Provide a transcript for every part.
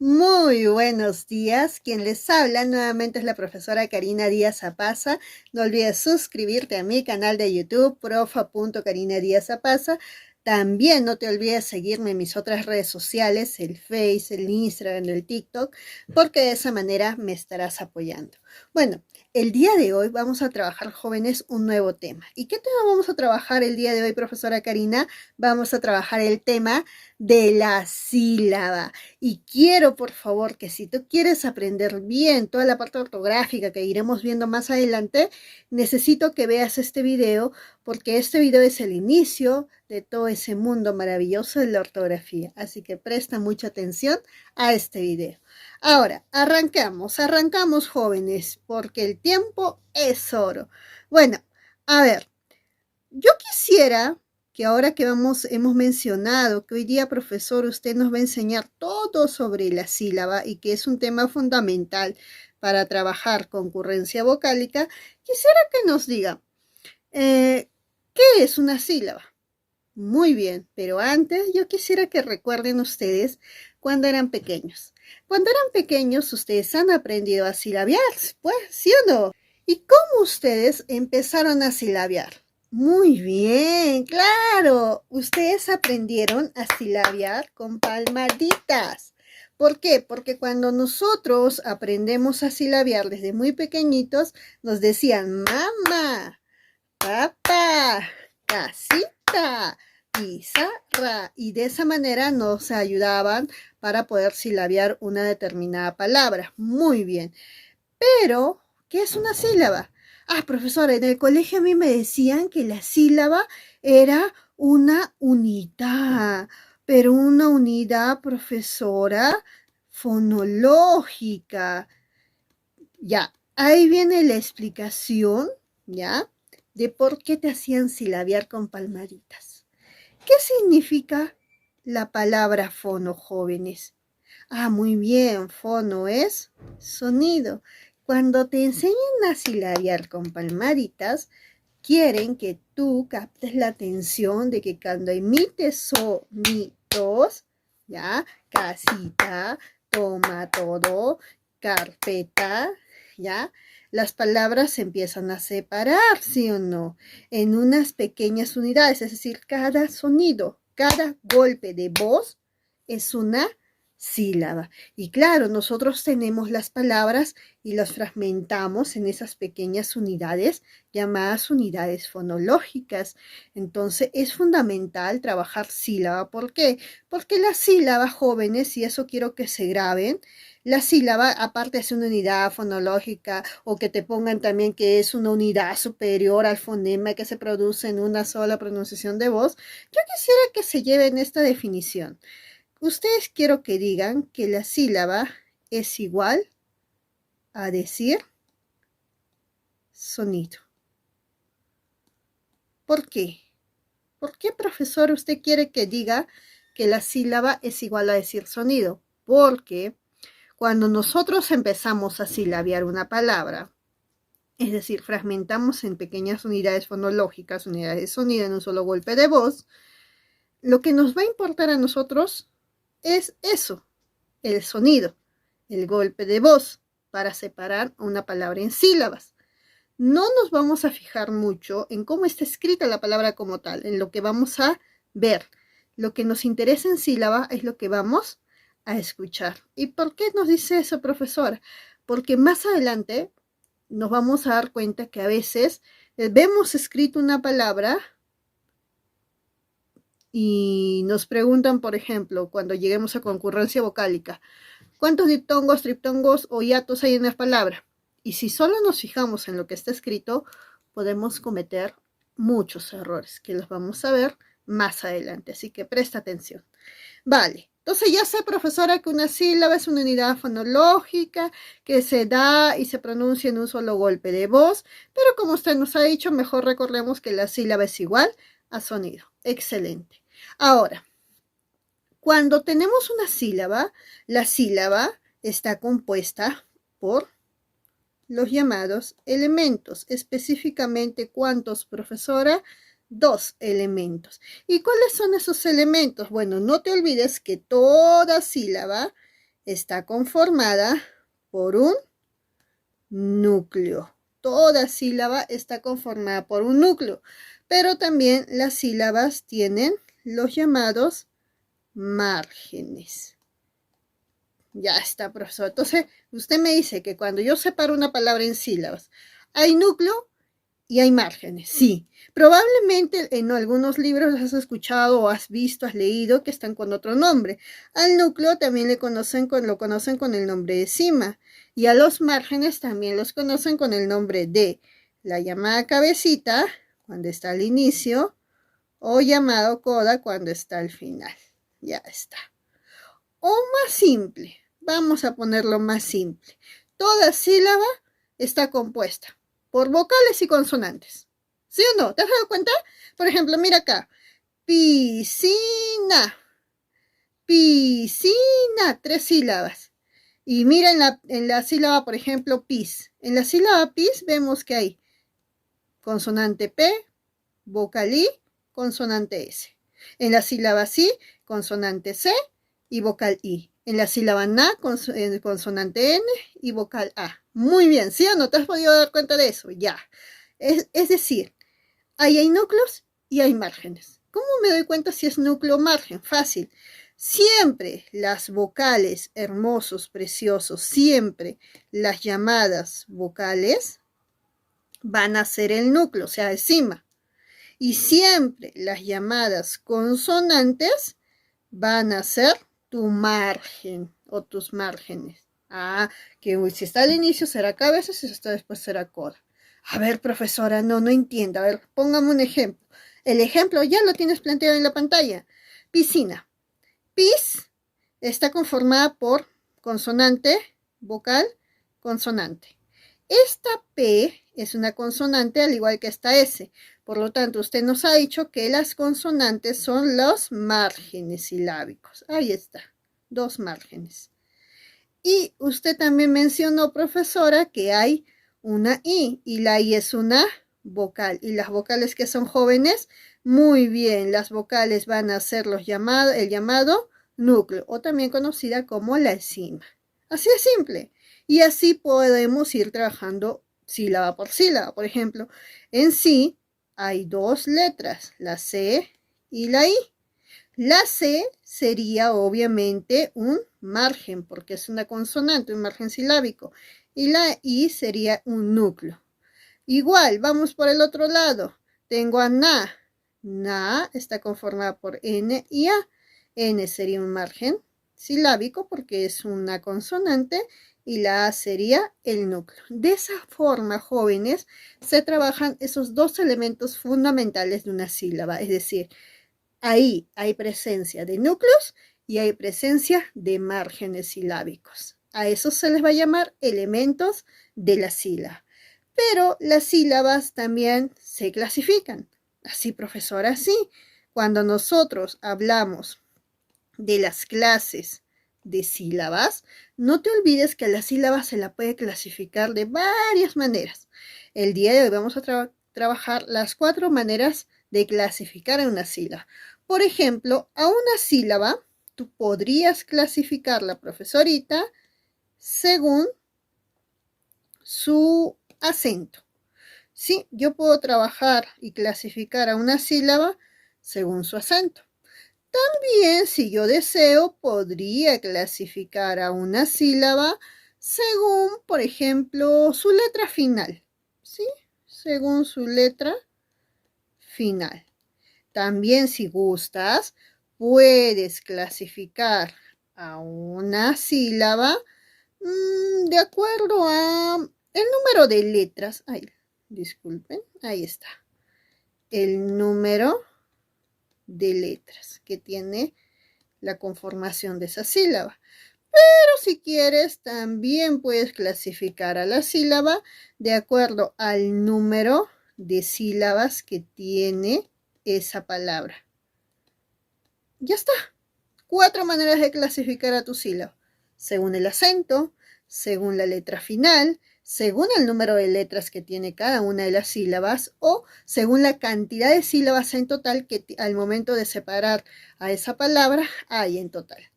Muy buenos días. Quien les habla nuevamente es la profesora Karina Díaz Apaza. No olvides suscribirte a mi canal de YouTube, profa.karina Díaz Apaza. También no te olvides seguirme en mis otras redes sociales, el Face, el Instagram, el TikTok, porque de esa manera me estarás apoyando. Bueno, el día de hoy vamos a trabajar, jóvenes, un nuevo tema. ¿Y qué tema vamos a trabajar el día de hoy, profesora Karina? Vamos a trabajar el tema de la sílaba. Y quiero, por favor, que si tú quieres aprender bien toda la parte ortográfica que iremos viendo más adelante, necesito que veas este video, porque este video es el inicio de todo ese mundo maravilloso de la ortografía. Así que presta mucha atención a este video. Ahora, arrancamos, jóvenes, porque el tiempo es oro. Bueno, a ver, yo quisiera que ahora que hemos mencionado que hoy día, profesor, usted nos va a enseñar todo sobre la sílaba y que es un tema fundamental para trabajar concurrencia vocálica, quisiera que nos diga, ¿qué es una sílaba? Muy bien, pero antes yo quisiera que recuerden ustedes cuando eran pequeños. Cuando eran pequeños, ustedes han aprendido a silabiar, pues, ¿sí o no? ¿Y cómo ustedes empezaron a silabiar? Muy bien, claro. Ustedes aprendieron a silabiar con palmaditas. ¿Por qué? Porque cuando nosotros aprendemos a silabiar desde muy pequeñitos, nos decían mamá, papá, casita, pizarra. Y de esa manera nos ayudaban para poder silabiar una determinada palabra. Muy bien. Pero, ¿qué es una sílaba? Ah, profesora, en el colegio a mí me decían que la sílaba era una unidad, pero una unidad, profesora, fonológica. Ya, ahí viene la explicación, ¿ya? De por qué te hacían silabiar con palmaditas. ¿Qué significa la palabra fono, jóvenes? Ah, muy bien, fono es sonido. Cuando te enseñan a silabiar con palmaditas, quieren que tú captes la atención de que cuando emites sonidos, ¿ya? Casita, toma todo, carpeta, ¿ya? Las palabras se empiezan a separar, ¿sí o no? En unas pequeñas unidades, es decir, cada sonido, cada golpe de voz es una sílaba. Y claro, nosotros tenemos las palabras y las fragmentamos en esas pequeñas unidades llamadas unidades fonológicas. Entonces es fundamental trabajar sílaba. ¿Por qué? Porque la sílaba, jóvenes, y eso quiero que se graben, la sílaba, aparte de ser una unidad fonológica o que te pongan también que es una unidad superior al fonema que se produce en una sola pronunciación de voz, yo quisiera que se lleven esta definición. Ustedes quiero que digan que la sílaba es igual a decir sonido. ¿Por qué? ¿Por qué, profesor, usted quiere que diga que la sílaba es igual a decir sonido? Porque cuando nosotros empezamos a silabiar una palabra, es decir, fragmentamos en pequeñas unidades fonológicas, unidades de sonido en un solo golpe de voz, lo que nos va a importar a nosotros es eso, el sonido, el golpe de voz, para separar una palabra en sílabas. No nos vamos a fijar mucho en cómo está escrita la palabra como tal, en lo que vamos a ver. Lo que nos interesa en sílaba es lo que vamos a escuchar. ¿Y por qué nos dice eso, profesora? Porque más adelante nos vamos a dar cuenta que a veces vemos escrito una palabra y nos preguntan, por ejemplo, cuando lleguemos a concurrencia vocálica, ¿cuántos diptongos, triptongos o hiatos hay en la palabra? Y si solo nos fijamos en lo que está escrito, podemos cometer muchos errores, que los vamos a ver más adelante. Así que presta atención. Vale, entonces ya sé, profesora, que una sílaba es una unidad fonológica que se da y se pronuncia en un solo golpe de voz, pero como usted nos ha dicho, mejor recordemos que la sílaba es igual a sonido. Excelente. Ahora, cuando tenemos una sílaba, la sílaba está compuesta por los llamados elementos. Específicamente, ¿cuántos, profesora? Dos elementos. ¿Y cuáles son esos elementos? Bueno, no te olvides que toda sílaba está conformada por un núcleo. Toda sílaba está conformada por un núcleo, pero también las sílabas tienen los llamados márgenes. Ya está, profesor. Entonces, usted me dice que cuando yo separo una palabra en sílabas, hay núcleo y hay márgenes. Sí, probablemente en algunos libros has escuchado o has visto, has leído que están con otro nombre. Al núcleo también lo conocen con el nombre de cima, y a los márgenes también los conocen con el nombre de la llamada cabecita cuando está al inicio, o llamado coda cuando está al final. Ya está. O más simple, vamos a ponerlo más simple. Toda sílaba está compuesta por vocales y consonantes. ¿Sí o no? ¿Te has dado cuenta? Por ejemplo, mira acá. Piscina. Piscina. 3 sílabas. Y mira en la sílaba, por ejemplo, pis. En la sílaba pis vemos que hay consonante P, vocal I, consonante S. En la sílaba si, consonante C y vocal I. En la sílaba na, consonante N y vocal A. Muy bien, ¿sí o no te has podido dar cuenta de eso? Ya. Es decir, ahí hay núcleos y hay márgenes. ¿Cómo me doy cuenta si es núcleo o margen? Fácil. Siempre las vocales, hermosos, preciosos, siempre las llamadas vocales van a ser el núcleo, o sea, encima. Y siempre las llamadas consonantes van a ser tu margen o tus márgenes. Que si está al inicio será cabeza, si está después será coda. A ver, profesora, no entiendo. A ver, póngame un ejemplo. El ejemplo ya lo tienes planteado en la pantalla. Piscina. Pis está conformada por consonante, vocal, consonante. Esta P es una consonante al igual que esta S. Por lo tanto, usted nos ha dicho que las consonantes son los márgenes silábicos. Ahí está, 2 márgenes. Y usted también mencionó, profesora, que hay una I, y la I es una vocal. Y las vocales que son jóvenes, muy bien, las vocales van a ser el llamado núcleo, o también conocida como la enzima. Así es simple. Y así podemos ir trabajando sílaba por sílaba. Por ejemplo, en sí hay 2 letras, la C y la I. La C sería obviamente un margen, porque es una consonante, un margen silábico. Y la I sería un núcleo. Igual, vamos por el otro lado. Tengo a na. Na está conformada por N y A. N sería un margen silábico porque es una consonante y la A sería el núcleo. De esa forma, jóvenes, se trabajan esos 2 elementos fundamentales de una sílaba, es decir, ahí hay presencia de núcleos y hay presencia de márgenes silábicos. A eso se les va a llamar elementos de la sílaba. Pero las sílabas también se clasifican. Así, profesora, sí. Cuando nosotros hablamos de las clases de sílabas, no te olvides que la sílaba se la puede clasificar de varias maneras. El día de hoy vamos a trabajar las 4 maneras de clasificar a una sílaba. Por ejemplo, a una sílaba tú podrías clasificarla, profesorita, según su acento. Sí, yo puedo trabajar y clasificar a una sílaba según su acento. También, si yo deseo, podría clasificar a una sílaba según, por ejemplo, su letra final. ¿Sí? Según su letra final. También, si gustas, puedes clasificar a una sílaba de acuerdo a el número de letras. Ay, disculpen, ahí está. El número de letras que tiene la conformación de esa sílaba. Pero si quieres, también puedes clasificar a la sílaba de acuerdo al número de sílabas que tiene esa palabra. Ya está. 4 maneras de clasificar a tu sílaba. Según el acento, según la letra final, según el número de letras que tiene cada una de las sílabas o según la cantidad de sílabas en total que al momento de separar a esa palabra hay en total.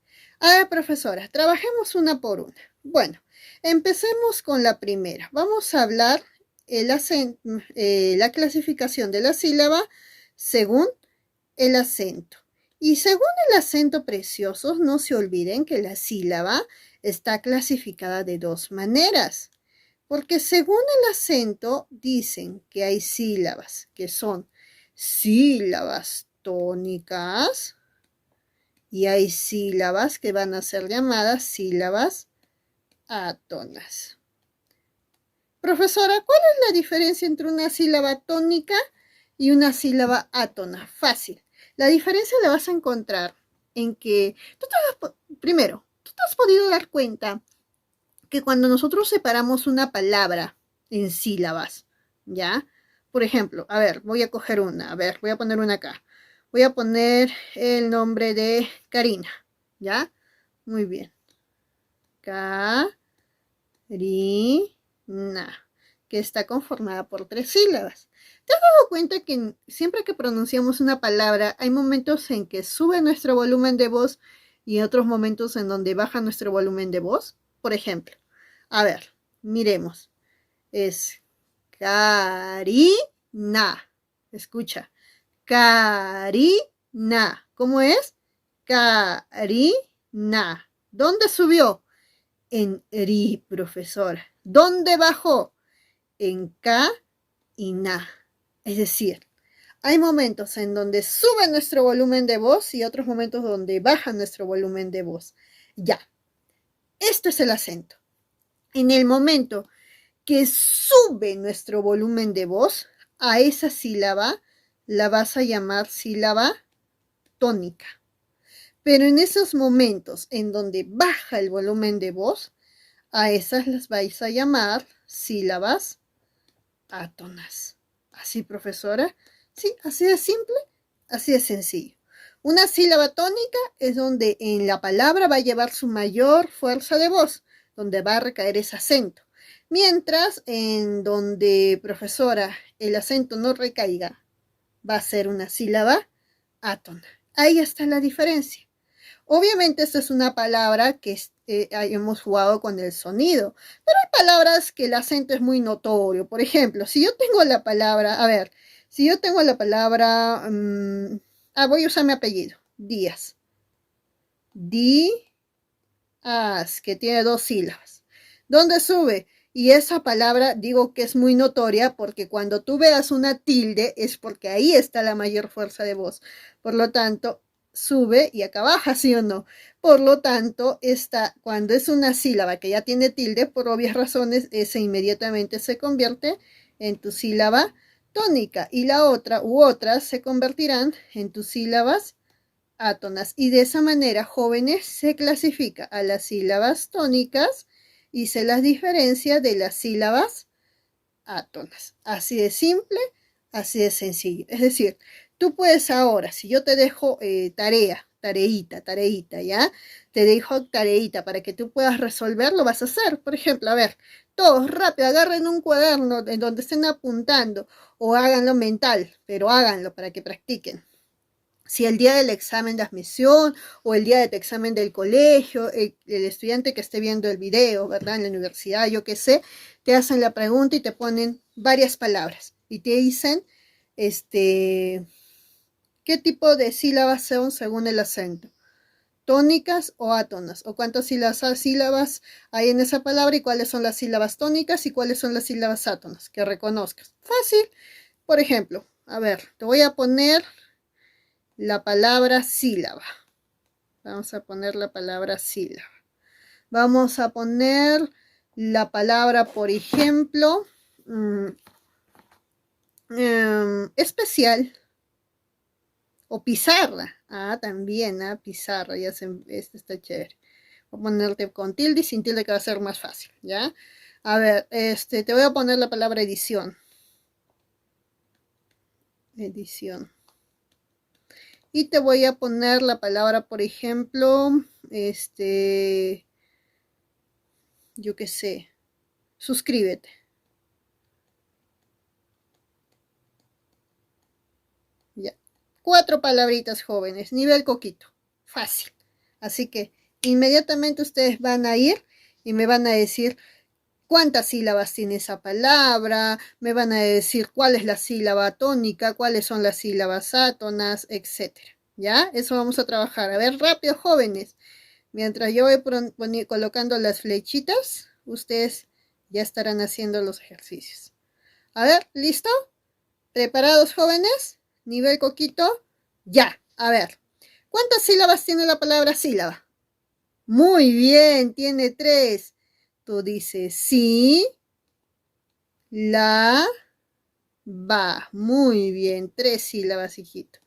A ver, profesora, trabajemos una por una. Bueno, empecemos con la primera. Vamos a hablar la clasificación de la sílaba según el acento. Y según el acento, preciosos, no se olviden que la sílaba está clasificada de dos maneras. Porque según el acento dicen que hay sílabas que son sílabas tónicas y hay sílabas que van a ser llamadas sílabas átonas. Profesora, ¿cuál es la diferencia entre una sílaba tónica y una sílaba átona? Fácil. La diferencia la vas a encontrar en que, primero, tú te has podido dar cuenta que cuando nosotros separamos una palabra en sílabas, ¿ya? Por ejemplo, a ver, voy a coger una, a ver, voy a poner una acá. Voy a poner el nombre de Karina, ¿ya? Muy bien. Karina, que está conformada por 3 sílabas. ¿Te has dado cuenta que siempre que pronunciamos una palabra hay momentos en que sube nuestro volumen de voz y otros momentos en donde baja nuestro volumen de voz? Por ejemplo, a ver, miremos. Es Karina. Escucha. Karina. ¿Cómo es? Karina. ¿Dónde subió? En ri, profesora. ¿Dónde bajó? En ka y na. Es decir, hay momentos en donde sube nuestro volumen de voz y otros momentos donde baja nuestro volumen de voz. Ya, esto es el acento. En el momento que sube nuestro volumen de voz, a esa sílaba la vas a llamar sílaba tónica. Pero en esos momentos en donde baja el volumen de voz, a esas las vais a llamar sílabas átonas. ¿Así, profesora? Sí, así de simple, así de sencillo. Una sílaba tónica es donde en la palabra va a llevar su mayor fuerza de voz, donde va a recaer ese acento. Mientras en donde, profesora, el acento no recaiga, va a ser una sílaba átona. Ahí está la diferencia. Obviamente esta es una palabra que hemos jugado con el sonido, pero hay palabras que el acento es muy notorio. Por ejemplo, si yo tengo la palabra, a ver, si yo tengo la palabra, voy a usar mi apellido, Díaz. Díaz, que tiene 2 sílabas. ¿Dónde sube? Y esa palabra digo que es muy notoria porque cuando tú veas una tilde es porque ahí está la mayor fuerza de voz. Por lo tanto, sube y acá baja, ¿sí o no? Por lo tanto, cuando es una sílaba que ya tiene tilde, por obvias razones, ese inmediatamente se convierte en tu sílaba tónica y la otra u otras se convertirán en tus sílabas átonas. Y de esa manera, jóvenes, se clasifica a las sílabas tónicas y se las diferencia de las sílabas átonas. Así de simple, así de sencillo. Es decir, tú puedes ahora, si yo te dejo tareita, ¿ya? Te dejo tareita para que tú puedas resolver, lo vas a hacer. Por ejemplo, a ver, todos rápido, agarren un cuaderno en donde estén apuntando o háganlo mental, pero háganlo para que practiquen. Si el día del examen de admisión o el día de tu examen del colegio, el estudiante que esté viendo el video, ¿verdad? En la universidad, yo qué sé, te hacen la pregunta y te ponen varias palabras y te dicen, qué tipo de sílabas son según el acento, tónicas o átonas, o cuántas sílabas hay en esa palabra y cuáles son las sílabas tónicas y cuáles son las sílabas átonas, que reconozcas. Fácil. Por ejemplo, a ver, te voy a poner la palabra sílaba. Vamos a poner la palabra sílaba. Vamos a poner la palabra, por ejemplo, especial o pizarra. También, pizarra, ya este está chévere. Voy a ponerte con tilde y sin tilde que va a ser más fácil, ¿ya? A ver, te voy a poner la palabra edición. Edición. Y te voy a poner la palabra, por ejemplo, yo qué sé, suscríbete. Ya. 4 palabritas, jóvenes, nivel coquito. Fácil. Así que Inmediatamente ustedes van a ir y me van a decir cuántas sílabas tiene esa palabra, me van a decir cuál es la sílaba tónica, cuáles son las sílabas átonas, etcétera. ¿Ya? Eso vamos a trabajar. A ver, rápido, jóvenes. Mientras yo voy colocando las flechitas, ustedes ya estarán haciendo los ejercicios. A ver, ¿listo? ¿Preparados, jóvenes? Nivel coquito. Ya. A ver. ¿Cuántas sílabas tiene la palabra sílaba? Muy bien, tiene 3. Tú dices sí, la, va. Muy bien, 3 sílabas, hijito.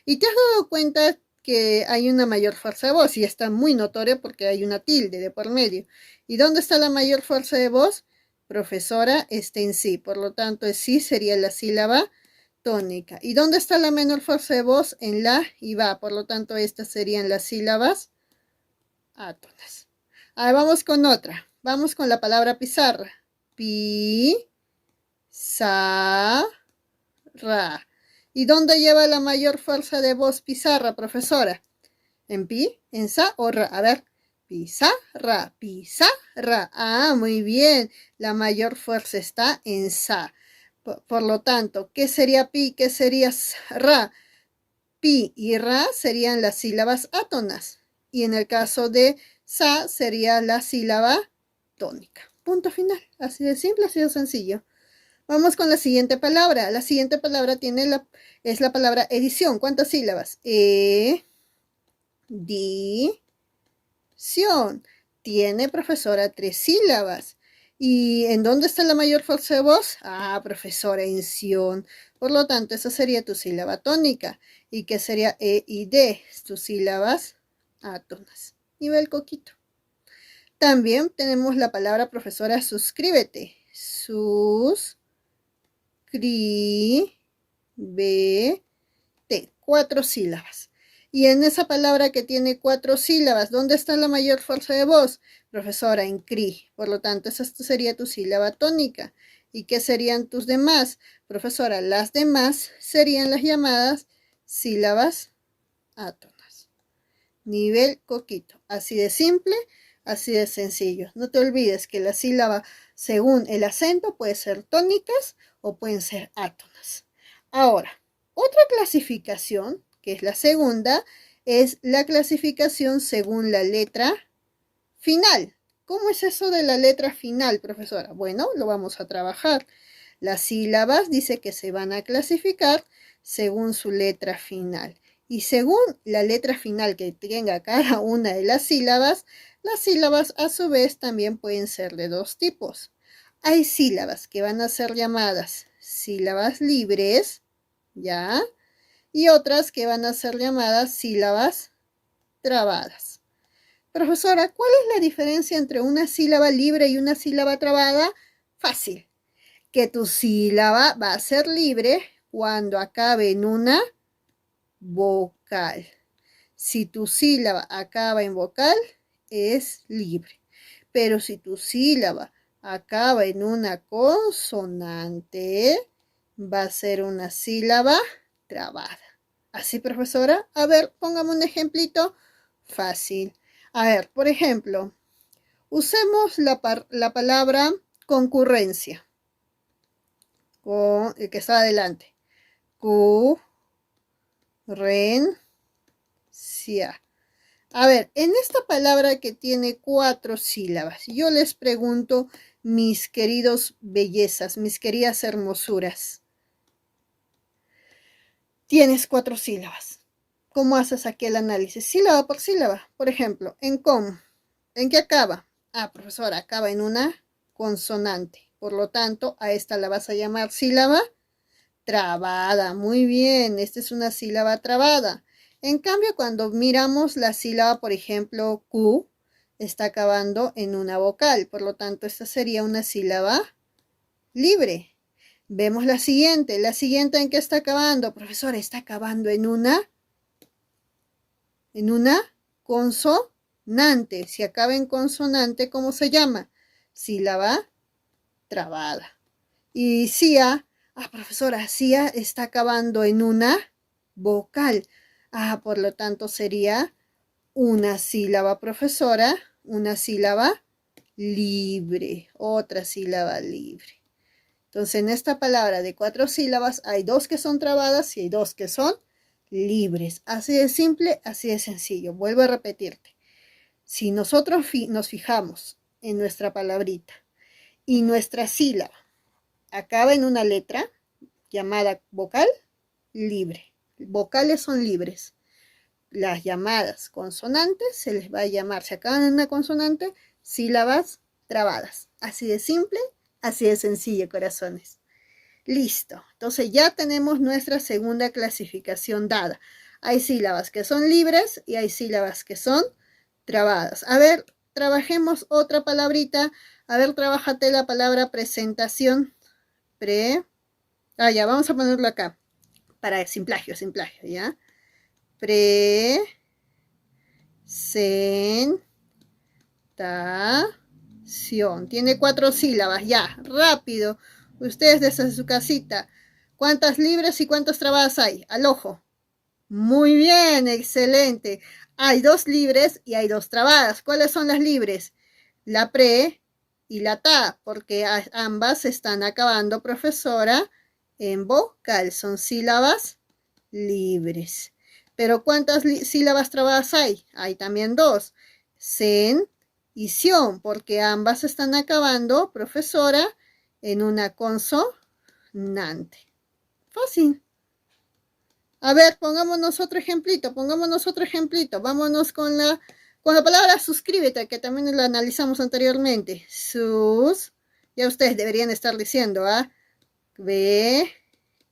¿Y te has dado cuenta que hay una mayor fuerza de voz? Y está muy notorio porque hay una tilde de por medio. ¿Y dónde está la mayor fuerza de voz? Profesora, está en sí. Por lo tanto, el sí sería la sílaba tónica. ¿Y dónde está la menor fuerza de voz? En la y va. Por lo tanto, estas serían las sílabas átonas. Ahora vamos con otra. Vamos con la palabra pizarra. Pi, sa, ra. ¿Y dónde lleva la mayor fuerza de voz pizarra, profesora? ¿En pi, en sa o ra? A ver. Pizarra, pizarra. Ah, muy bien. La mayor fuerza está en sa. Por lo tanto, ¿qué sería pi? ¿Qué sería ra? Pi y ra serían las sílabas átonas. Y en el caso de sa sería la sílaba tónica. Punto final. Así de simple, así de sencillo. Vamos con la siguiente palabra. La siguiente palabra es la palabra edición. ¿Cuántas sílabas? Edición. Tiene, profesora, 3 sílabas. ¿Y en dónde está la mayor fuerza de voz? Ah, profesora, en sion. Por lo tanto, esa sería tu sílaba tónica. ¿Y qué sería E y D? Tus sílabas átonas. Nivel coquito. También tenemos la palabra, profesora, suscríbete. Suscríbete. 4 sílabas. Y en esa palabra que tiene 4 sílabas, ¿dónde está la mayor fuerza de voz? Profesora, en cri. Por lo tanto, esa sería tu sílaba tónica. ¿Y qué serían tus demás? Profesora, las demás serían las llamadas sílabas átonas. Nivel coquito. Así de simple, así de sencillo. No te olvides que la sílaba, según el acento, puede ser tónicas o pueden ser átonas. Ahora, otra clasificación, que es la segunda, es la clasificación según la letra final. ¿Cómo es eso de la letra final, profesora? Bueno, lo vamos a trabajar. Las sílabas dice que se van a clasificar según su letra final. Y según la letra final que tenga cada una de las sílabas a su vez también pueden ser de 2 tipos. Hay sílabas que van a ser llamadas sílabas libres, ¿ya? Y otras que van a ser llamadas sílabas trabadas. Profesora, ¿cuál es la diferencia entre una sílaba libre y una sílaba trabada? Fácil. Que tu sílaba va a ser libre cuando acabe en una vocal. Si tu sílaba acaba en vocal, es libre. Pero si tu sílaba acaba en una consonante, va a ser una sílaba trabada. ¿Así, profesora? A ver, póngame un ejemplito fácil. A ver, por ejemplo, usemos la palabra concurrencia, con el que está adelante. Concurrencia. A ver, en esta palabra que tiene 4 sílabas, yo les pregunto, mis queridos bellezas, mis queridas hermosuras, tienes 4 sílabas. ¿Cómo haces aquí el análisis? Sílaba por sílaba. Por ejemplo, en com, ¿en qué acaba? Ah, profesora, acaba en una consonante. Por lo tanto, a esta la vas a llamar sílaba trabada. Muy bien, esta es una sílaba trabada. En cambio, cuando miramos la sílaba, por ejemplo, Q, está acabando en una vocal. Por lo tanto, esta sería una sílaba libre. Vemos la siguiente. ¿La siguiente en qué está acabando? Profesora, está acabando en una consonante. Si acaba en consonante, ¿cómo se llama? Sílaba trabada. Y cia, profesora, cia está acabando en una vocal. Por lo tanto sería una sílaba, profesora, una sílaba libre, otra sílaba libre. Entonces, en esta palabra de 4 sílabas hay 2 que son trabadas y hay 2 que son libres. Así de simple, así de sencillo. Vuelvo a repetirte. Si nosotros nos fijamos en nuestra palabrita y nuestra sílaba acaba en una letra llamada vocal, libre. Vocales son libres. Las llamadas consonantes se les va a llamar, si acaban en una consonante, sílabas trabadas. Así de simple, así de sencillo, corazones. Listo. Entonces ya tenemos nuestra segunda clasificación dada. Hay sílabas que son libres y hay sílabas que son trabadas. A ver, trabajemos otra palabrita. A ver, trabájate la palabra presentación. Ya, vamos a ponerlo acá. Para sin plagio, ¿ya? Presentación. Tiene 4 sílabas, ya, rápido. Ustedes desde su casita, ¿cuántas libres y cuántas trabadas hay? Al ojo. Muy bien, excelente. Hay 2 libres y hay 2 trabadas. ¿Cuáles son las libres? La pre y la ta, porque ambas están acabando, profesora, en vocal. Son sílabas libres. Pero ¿cuántas sílabas trabadas hay? Hay también 2. Sen y sion, porque ambas están acabando, profesora, en una consonante. Fácil. A ver, pongámonos otro ejemplito, Vámonos con la palabra suscríbete, que también la analizamos anteriormente. Ya ustedes deberían estar diciendo,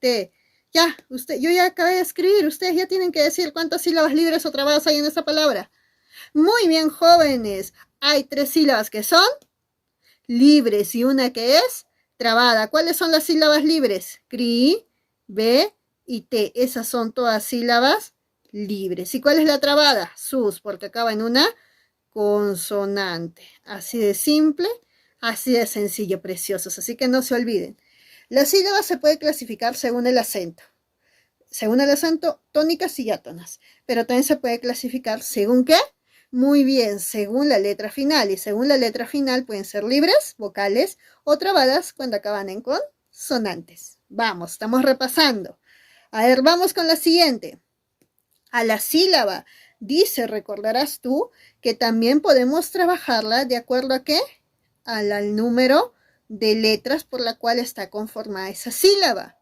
T. Ya, yo ya acabé de escribir, ustedes ya tienen que decir cuántas sílabas libres o trabadas hay en esta palabra. Muy bien, jóvenes. Hay 3 sílabas que son libres y una que es trabada. ¿Cuáles son las sílabas libres? Cri, B y T. Esas son todas sílabas libres. ¿Y cuál es la trabada? Sus, porque acaba en una consonante. Así de simple, así de sencillo, preciosos. Así que no se olviden. Las sílabas se puede clasificar según el acento. Según el acento, tónicas y átonas. Pero también se puede clasificar según ¿qué? Muy bien, según la letra final. Y según la letra final pueden ser libres, vocales, o trabadas cuando acaban en consonantes. Vamos, estamos repasando. A ver, vamos con la siguiente. A la sílaba, dice, recordarás tú, que también podemos trabajarla de acuerdo a ¿qué? Al número de letras por la cual está conformada esa sílaba.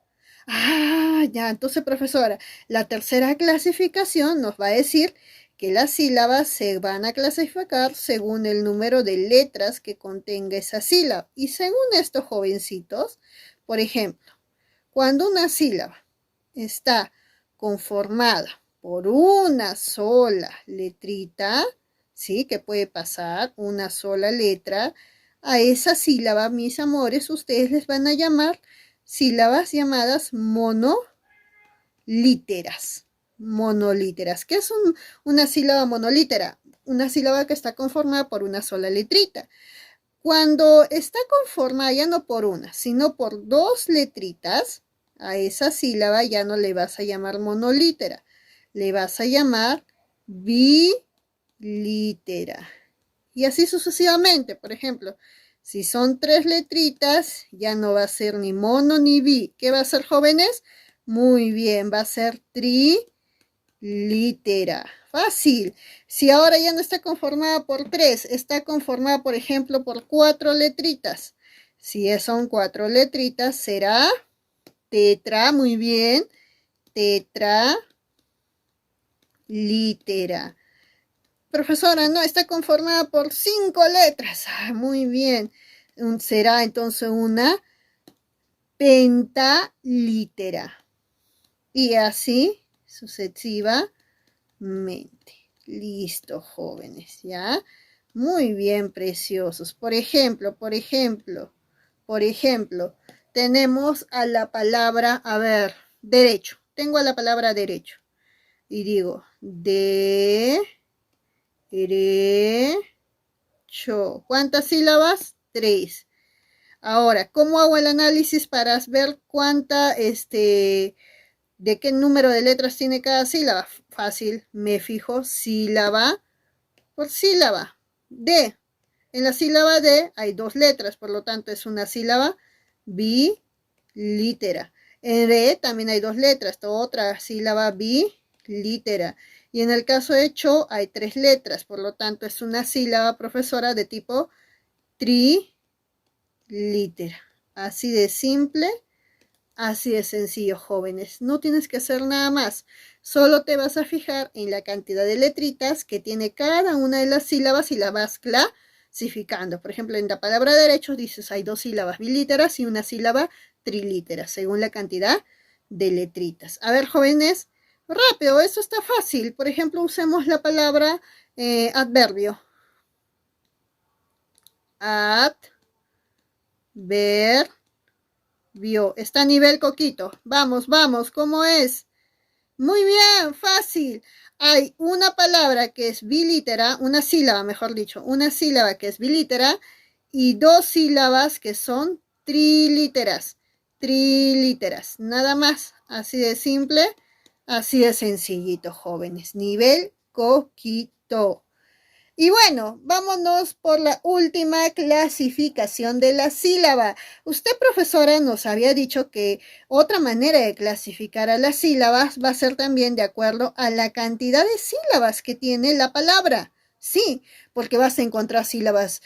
Ya, entonces, profesora, la tercera clasificación nos va a decir que las sílabas se van a clasificar según el número de letras que contenga esa sílaba. Y según estos jovencitos, por ejemplo, cuando una sílaba está conformada por una sola letrita, ¿sí? Que puede pasar una sola letra, a esa sílaba, mis amores, ustedes les van a llamar sílabas llamadas monolíteras. Monolíteras. ¿Qué es una sílaba monolítera? Una sílaba que está conformada por una sola letrita. Cuando está conformada ya no por una, sino por 2 letritas, a esa sílaba ya no le vas a llamar monolítera, le vas a llamar bilítera. Y así sucesivamente. Por ejemplo, si son 3 letritas, ya no va a ser ni mono ni bi. ¿Qué va a ser, jóvenes? Muy bien, va a ser trilítera. Fácil. Si ahora ya no está conformada por 3, está conformada, por ejemplo, por 4 letritas. Si son 4 letritas, será tetra. Muy bien. Tetralítera. Profesora, no, está conformada por 5 letras. Muy bien. Será entonces una pentalítera. Y así sucesivamente. Listo, jóvenes, ¿ya? Muy bien, preciosos. Por ejemplo, tenemos a la palabra, a ver, derecho. Tengo a la palabra derecho. Y digo, derecho. ¿Cuántas sílabas? 3. Ahora, ¿cómo hago el análisis para ver de qué número de letras tiene cada sílaba? Fácil, me fijo sílaba por sílaba. D. En la sílaba D hay dos letras, por lo tanto es una sílaba bilítera. En D también hay dos letras, otra sílaba bilítera. Y en el caso de cho hay tres letras, por lo tanto es una sílaba, profesora, de tipo trilítera. Así de simple, así de sencillo, jóvenes. No tienes que hacer nada más. Solo te vas a fijar en la cantidad de letritas que tiene cada una de las sílabas y la vas clasificando. Por ejemplo, en la palabra derechos dices hay dos sílabas bilíteras y una sílaba trilítera, según la cantidad de letritas. A ver, jóvenes, rápido, eso está fácil. Por ejemplo, usemos la palabra adverbio. Adverbio. Está a nivel coquito. Vamos, vamos, ¿cómo es? Muy bien, fácil. Hay una palabra que es bilítera, una sílaba, mejor dicho, una sílaba que es bilítera y dos sílabas que son trilíteras. Trilíteras, nada más. Así de simple, así de sencillito, jóvenes. Nivel coquito. Y bueno, vámonos por la última clasificación de la sílaba. Usted, profesora, nos había dicho que otra manera de clasificar a las sílabas va a ser también de acuerdo a la cantidad de sílabas que tiene la palabra. Sí, porque vas a encontrar sílabas,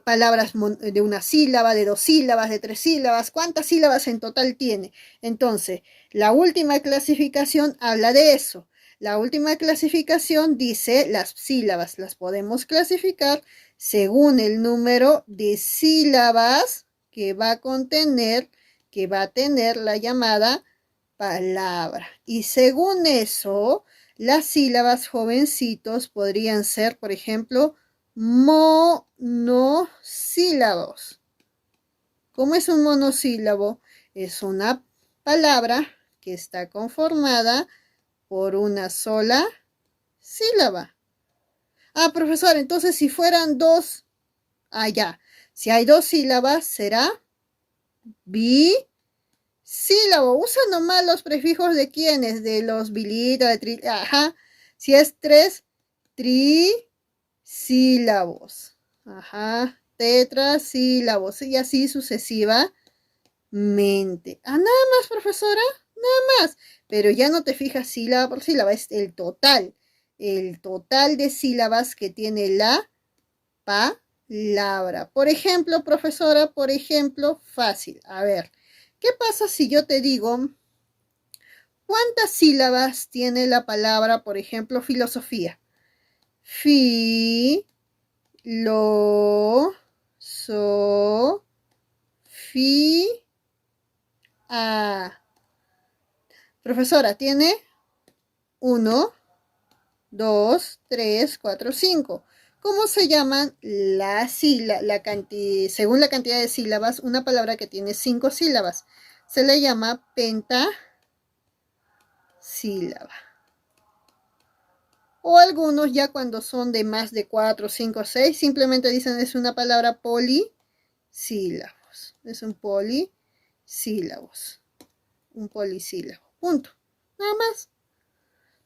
palabras de una sílaba, de dos sílabas, de tres sílabas. ¿Cuántas sílabas en total tiene? Entonces, la última clasificación habla de eso. La última clasificación dice las sílabas las podemos clasificar según el número de sílabas que va a contener, que va a tener la llamada palabra. Y según eso, las sílabas, jovencitos, podrían ser, por ejemplo, monosílabos. ¿Cómo es un monosílabo? Es una palabra que está conformada por una sola sílaba. Ah, profesor, entonces si fueran dos, ya. Si hay dos sílabas, será bisílabo. Usa nomás los prefijos de quiénes, de los bilitas, de tri, ajá. Si es tres, trisílabos. Ajá, tetrasílabos y así sucesivamente. Ah, nada más, profesora, nada más. Pero ya no te fijas sílaba por sílaba, es el total de sílabas que tiene la palabra. Por ejemplo, profesora, por ejemplo, fácil. A ver, ¿qué pasa si yo te digo cuántas sílabas tiene la palabra, por ejemplo, filosofía? Fi, lo, so, fi, a. Profesora, tiene 1, 2, 3, 4, 5. ¿Cómo se llaman las sílabas? Según la cantidad de sílabas, una palabra que tiene 5 sílabas se le llama pentasílaba. O algunos ya cuando son de más de 4, 5, 6, simplemente dicen es una palabra polisílabos. Es un polisílabos. Un polisílabo. Punto. Nada más.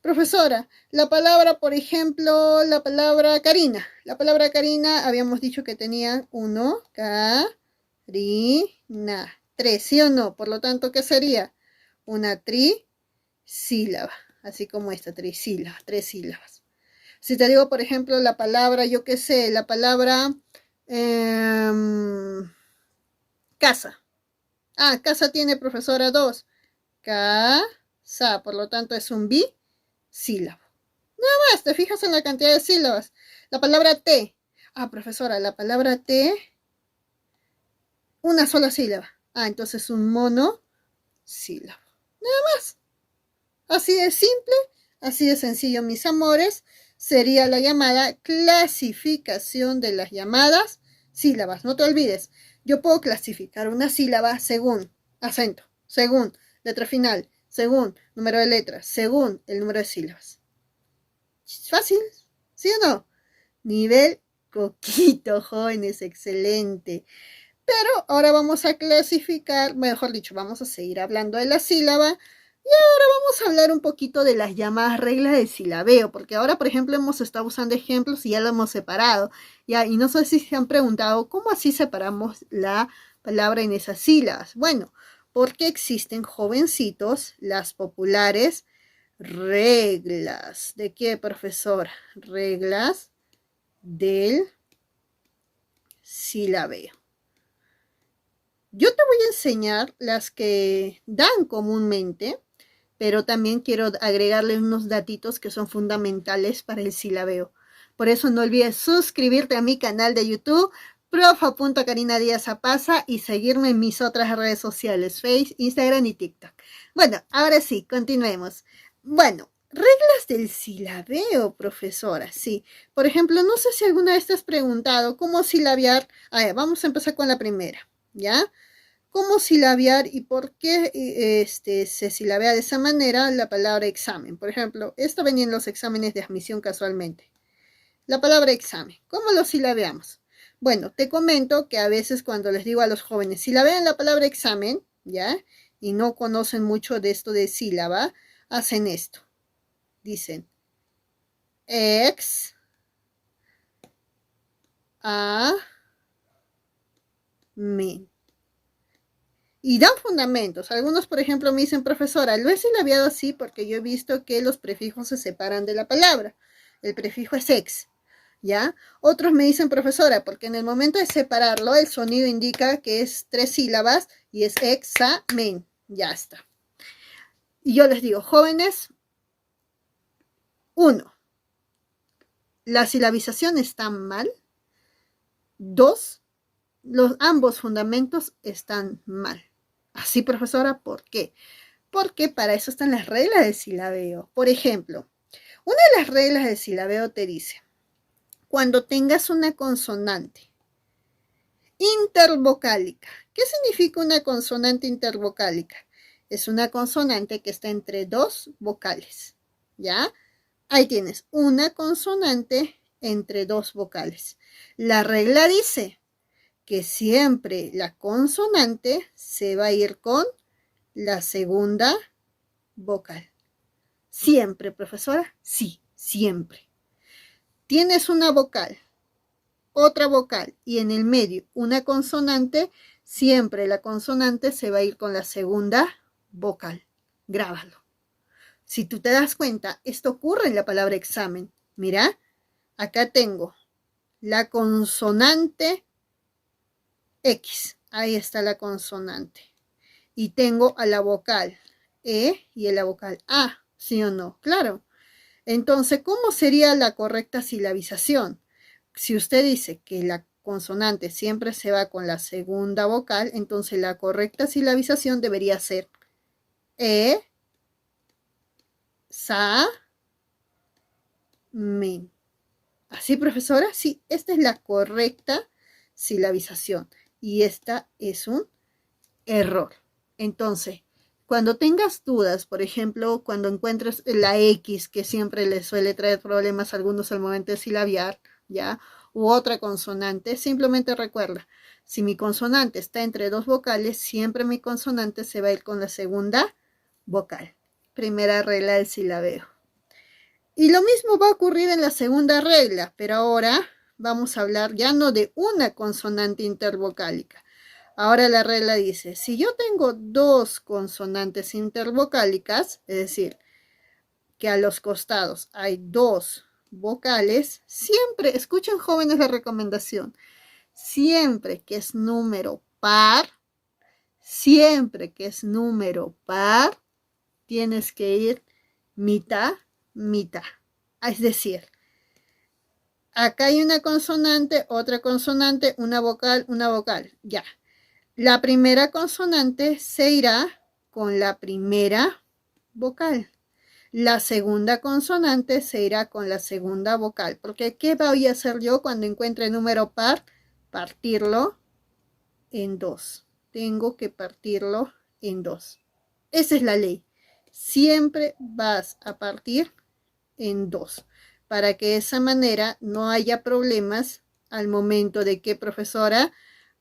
Profesora, la palabra, por ejemplo, la palabra Karina. La palabra Karina habíamos dicho que tenía 1, Karina, 3, ¿sí o no? Por lo tanto, ¿qué sería? Una trisílaba, así como esta, trisílaba, 3 sílabas. Si te digo, por ejemplo, la palabra, yo qué sé, la palabra casa. Ah, casa tiene, profesora, 2. Casa, por lo tanto es un bisílabo. Nada más, te fijas en la cantidad de sílabas. La palabra té. Ah, profesora, la palabra té, una sola sílaba. Ah, entonces un monosílabo. Nada más. Así de simple, así de sencillo, mis amores, sería la llamada clasificación de las llamadas sílabas. No te olvides, yo puedo clasificar una sílaba según acento, según letra final, según número de letras, según el número de sílabas. Fácil, ¿sí o no? Nivel coquito, jóvenes, excelente. Pero ahora vamos a clasificar, mejor dicho, vamos a seguir hablando de la sílaba Vamos a hablar un poquito de las llamadas reglas de silabeo, porque ahora, por ejemplo, hemos estado usando ejemplos y ya lo hemos separado, ¿ya? Y no sé si se han preguntado, ¿cómo así separamos la palabra en esas sílabas? Bueno, porque existen, jovencitos, las populares reglas. ¿De qué, profesor? Reglas del silabeo. Yo te voy a enseñar las que dan comúnmente, pero también quiero agregarle unos datitos que son fundamentales para el silabeo. Por eso no olvides suscribirte a mi canal de YouTube, profa.carinadiazapaza, y seguirme en mis otras redes sociales, Facebook, Instagram y TikTok. Bueno, ahora sí, continuemos. Bueno, reglas del silabeo, profesora, sí. Por ejemplo, no sé si alguna vez te has preguntado cómo silabear. A ver, vamos a empezar con la primera, ¿ya? ¿Cómo silabear y por qué se silabea de esa manera la palabra examen? Por ejemplo, esto venía en los exámenes de admisión casualmente. La palabra examen, ¿cómo lo silabeamos? Bueno, te comento que a veces cuando les digo a los jóvenes, silabean la palabra examen, ¿ya? Y no conocen mucho de esto de sílaba, hacen esto. Dicen, ex, a, men. Y dan fundamentos. Algunos, por ejemplo, me dicen, profesora, lo he silabiado así porque yo he visto que los prefijos se separan de la palabra. El prefijo es ex, ¿ya? Otros me dicen, profesora, porque en el momento de separarlo, el sonido indica que es 3 sílabas y es examen. Ya está. Y yo les digo, jóvenes, 1, la silabización está mal. 2, ambos fundamentos están mal. Así, profesora, ¿por qué? Porque para eso están las reglas del silabeo. Por ejemplo, una de las reglas del silabeo te dice, cuando tengas una consonante intervocálica. ¿Qué significa una consonante intervocálica? Es una consonante que está entre dos vocales, ¿ya? Ahí tienes, una consonante entre dos vocales. La regla dice que siempre la consonante se va a ir con la segunda vocal. ¿Siempre, profesora? Sí, siempre. Tienes una vocal, otra vocal y en el medio una consonante, siempre la consonante se va a ir con la segunda vocal. Grábalo. Si tú te das cuenta, esto ocurre en la palabra examen. Mira, acá tengo la consonante X. Ahí está la consonante. Y tengo a la vocal E y a la vocal A. ¿Sí o no? Claro. Entonces, ¿cómo sería la correcta silabización? Si usted dice que la consonante siempre se va con la segunda vocal, entonces la correcta silabización debería ser E, sa, men. ¿Así, profesora? Sí, esta es la correcta silabización y esta es un error. Entonces, cuando tengas dudas, por ejemplo, cuando encuentres la X, que siempre le suele traer problemas a algunos al momento de silabiar, ¿ya? U otra consonante, simplemente recuerda, si mi consonante está entre dos vocales, siempre mi consonante se va a ir con la segunda vocal. Primera regla del silabeo. Y lo mismo va a ocurrir en la segunda regla, pero ahora vamos a hablar ya no de una consonante intervocálica. Ahora la regla dice, si yo tengo dos consonantes intervocálicas, es decir, que a los costados hay dos vocales, siempre, escuchen jóvenes la recomendación, siempre que es número par, siempre que es número par, tienes que ir mitad, mitad. Es decir, acá hay una consonante, otra consonante, una vocal, ya. La primera consonante se irá con la primera vocal. La segunda consonante se irá con la segunda vocal. Porque ¿qué voy a hacer yo cuando encuentre número par? Partirlo en dos. Tengo que partirlo en dos. Esa es la ley. Siempre vas a partir en dos. Para que de esa manera no haya problemas al momento de que, profesora,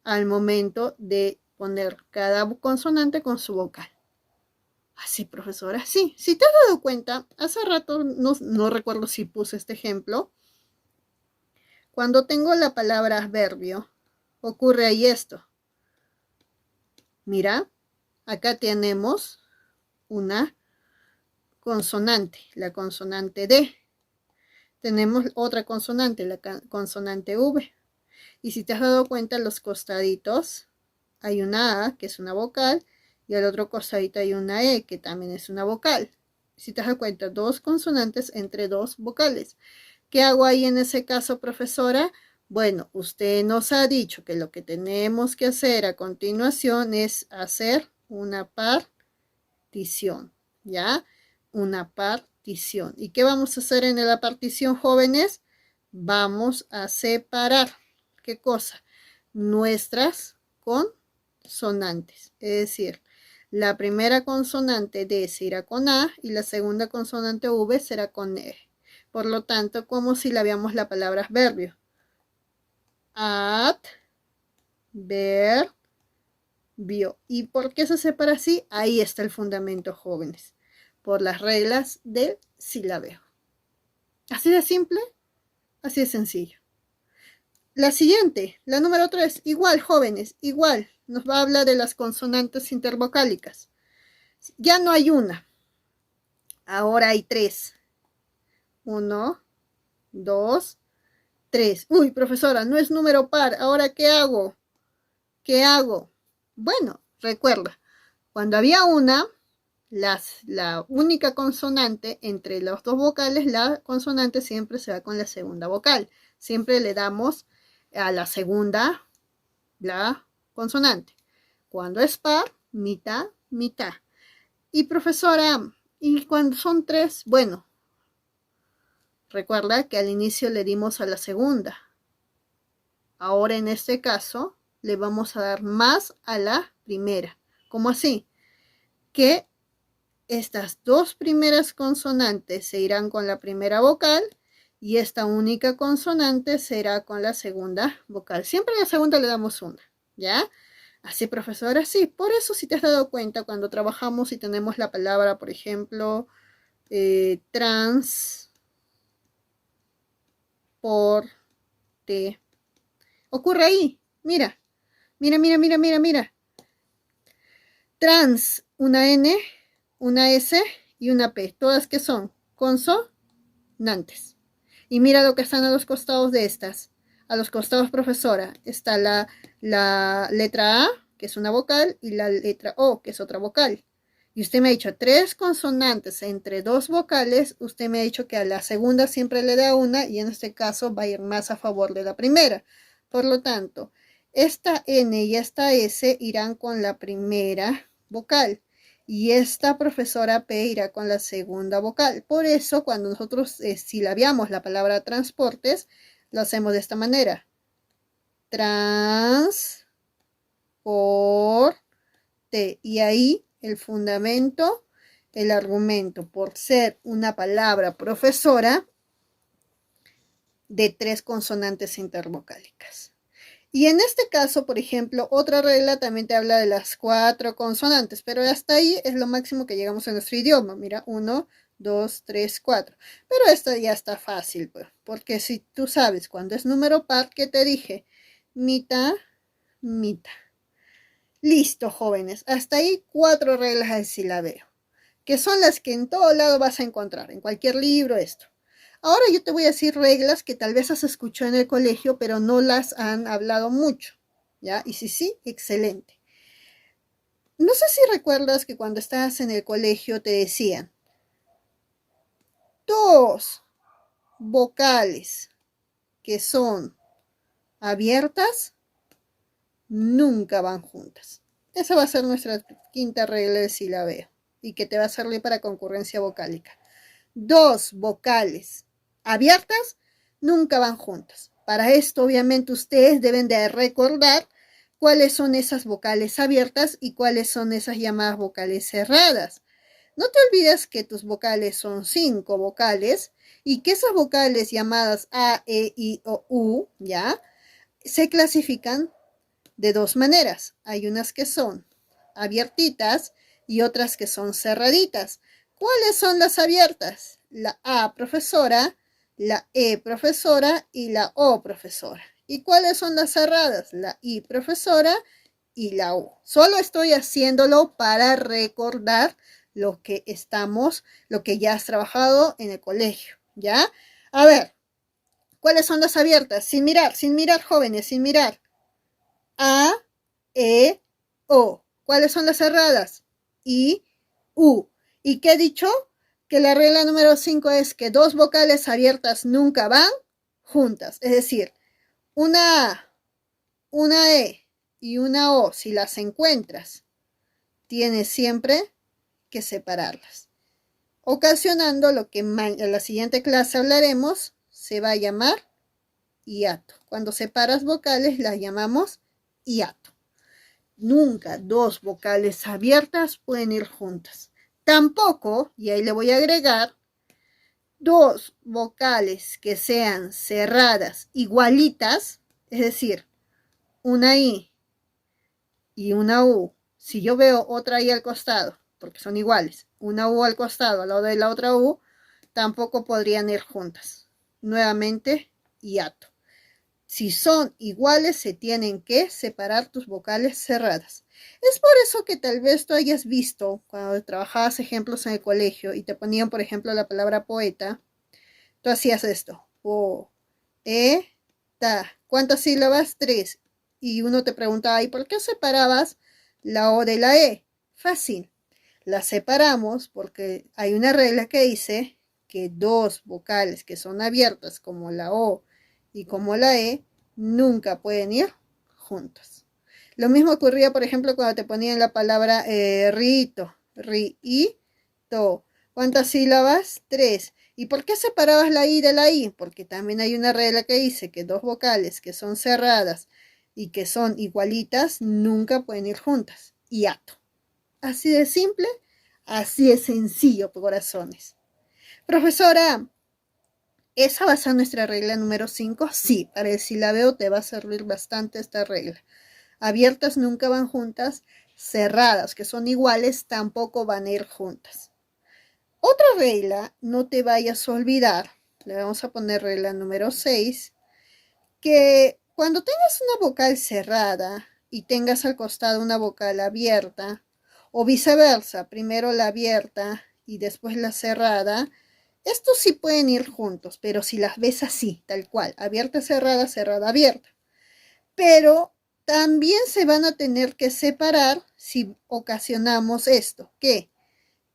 al momento de poner cada consonante con su vocal. Así, profesora, sí. Si te has dado cuenta, hace rato no recuerdo si puse este ejemplo. Cuando tengo la palabra adverbio, ocurre ahí esto. Mira, acá tenemos una consonante, la consonante D. Tenemos otra consonante, la consonante V. Y si te has dado cuenta, los costaditos hay una A, que es una vocal, y al otro costadito hay una E, que también es una vocal. Si te das cuenta, dos consonantes entre dos vocales. ¿Qué hago ahí en ese caso, profesora? Bueno, usted nos ha dicho que lo que tenemos que hacer a continuación es hacer una partición, ¿ya? Una partición. ¿Y qué vamos a hacer en la partición, jóvenes? Vamos a separar, ¿qué cosa? Nuestras consonantes. Es decir, la primera consonante D será con A y la segunda consonante V será con E. Por lo tanto, como si la veamos la palabra adverbio. Adverbio. ¿Y por qué se separa así? Ahí está el fundamento, jóvenes. Por las reglas del silabeo. Así de simple, así de sencillo. La siguiente, la número 3, igual, jóvenes, igual. Nos va a hablar de las consonantes intervocálicas. Ya no hay una. Ahora hay 3. 1, 2, 3. Uy, profesora, no es número par. ¿Ahora qué hago? ¿Qué hago? Bueno, recuerda, cuando había una, la única consonante entre los dos vocales, la consonante siempre se va con la segunda vocal. Siempre le damos a la segunda la consonante. Cuando es par, mitad, mitad. Y profesora, ¿y cuando son 3? Bueno, recuerda que al inicio le dimos a la segunda. Ahora en este caso le vamos a dar más a la primera. ¿Cómo así? Que estas dos primeras consonantes se irán con la primera vocal y esta única consonante será con la segunda vocal. Siempre a la segunda le damos una, ¿ya? Así, profesora, sí. Por eso, si te has dado cuenta, cuando trabajamos y tenemos la palabra, por ejemplo, transporte, ocurre ahí. Mira, mira, mira, mira, mira, mira. Trans, una N, una S y una P. ¿Todas qué son? Consonantes. Y mira lo que están a los costados de estas. A los costados, profesora, está la letra A, que es una vocal, y la letra O, que es otra vocal. Y usted me ha dicho 3 consonantes entre 2 vocales. Usted me ha dicho que a la segunda siempre le da una y en este caso va a ir más a favor de la primera. Por lo tanto, esta N y esta S irán con la primera vocal y esta profesora P irá con la segunda vocal. Por eso, cuando nosotros silabiamos la palabra transportes, lo hacemos de esta manera. Transporte. Y ahí el fundamento, el argumento, por ser una palabra profesora de 3 consonantes intervocálicas. Y en este caso, por ejemplo, otra regla también te habla de las 4 consonantes, pero hasta ahí es lo máximo que llegamos en nuestro idioma. Mira, 1, 2, 3, 4. Pero esto ya está fácil, pues, porque si tú sabes cuando es número par, ¿qué te dije? Mitad, mitad. Listo, jóvenes. Hasta ahí 4 reglas del silabeo, que son las que en todo lado vas a encontrar, en cualquier libro, esto. Ahora yo te voy a decir reglas que tal vez has escuchado en el colegio, pero no las han hablado mucho, ¿ya? Y si sí, excelente. No sé si recuerdas que cuando estabas en el colegio te decían 2 vocales que son abiertas nunca van juntas. Esa va a ser nuestra quinta regla del silabeo y que te va a servir para concurrencia vocálica. 2 vocales abiertas nunca van juntas. Para esto, obviamente, ustedes deben de recordar cuáles son esas vocales abiertas y cuáles son esas llamadas vocales cerradas. No te olvides que tus vocales son 5 vocales y que esas vocales llamadas A, E, I, O, U, ¿ya? Se clasifican de 2 maneras. Hay unas que son abiertitas, y otras que son cerraditas. ¿Cuáles son las abiertas? La A, profesora, la E, profesora y la O, profesora. ¿Y cuáles son las cerradas? La I, profesora y la U. Solo estoy haciéndolo para recordar lo que ya has trabajado en el colegio, ¿ya? A ver, ¿cuáles son las abiertas? Sin mirar, jóvenes, sin mirar. A, E, O. ¿Cuáles son las cerradas? I, U. ¿Y qué he dicho? Que la regla número 5 es que dos vocales abiertas nunca van juntas. Es decir, una A, una E y una O, si las encuentras, tienes siempre que separarlas, ocasionando lo que en la siguiente clase hablaremos, se va a llamar hiato. Cuando separas vocales las llamamos hiato. Nunca dos vocales abiertas pueden ir juntas. Tampoco, y ahí le voy a agregar, dos vocales que sean cerradas igualitas, es decir, una I y una U. Si yo veo otra I al costado, porque son iguales, una U al costado al lado de la otra U, tampoco podrían ir juntas. Nuevamente, hiato. Si son iguales, se tienen que separar tus vocales cerradas. Es por eso que tal vez tú hayas visto, cuando trabajabas ejemplos en el colegio y te ponían, por ejemplo, la palabra poeta, tú hacías esto. Po, e, ta. ¿Cuántas sílabas? 3. Y uno te preguntaba, ¿y por qué separabas la O de la E? Fácil. La separamos porque hay una regla que dice que dos vocales que son abiertas, como la O y como la E, nunca pueden ir juntas. Lo mismo ocurría, por ejemplo, cuando te ponían la palabra rito, ri-i-to. ¿Cuántas sílabas? 3. ¿Y por qué separabas la I de la I? Porque también hay una regla que dice que dos vocales que son cerradas y que son igualitas nunca pueden ir juntas. Hiato. Así de simple, así de sencillo, corazones. Profesora, ¿esa va a ser nuestra regla número 5? Sí, para el silabeo te va a servir bastante esta regla. Abiertas nunca van juntas, cerradas, que son iguales, tampoco van a ir juntas. Otra regla, no te vayas a olvidar, le vamos a poner regla número 6, que cuando tengas una vocal cerrada y tengas al costado una vocal abierta, o viceversa, primero la abierta y después la cerrada, estos sí pueden ir juntos, pero si las ves así, tal cual, abierta, cerrada, cerrada, abierta. Pero también se van a tener que separar si ocasionamos esto, ¿qué?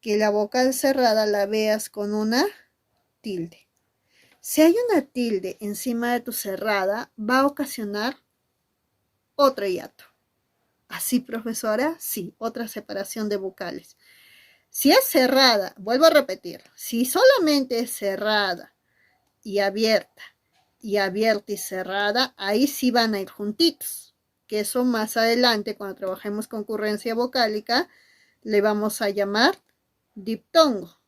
Que la vocal cerrada la veas con una tilde. Si hay una tilde encima de tu cerrada, va a ocasionar otro hiato. ¿Así, profesora? Sí, otra separación de vocales. Si es cerrada, vuelvo a repetir, si solamente es cerrada y abierta y cerrada, ahí sí van a ir juntitos, que eso más adelante, cuando trabajemos concurrencia vocálica, le vamos a llamar diptongo.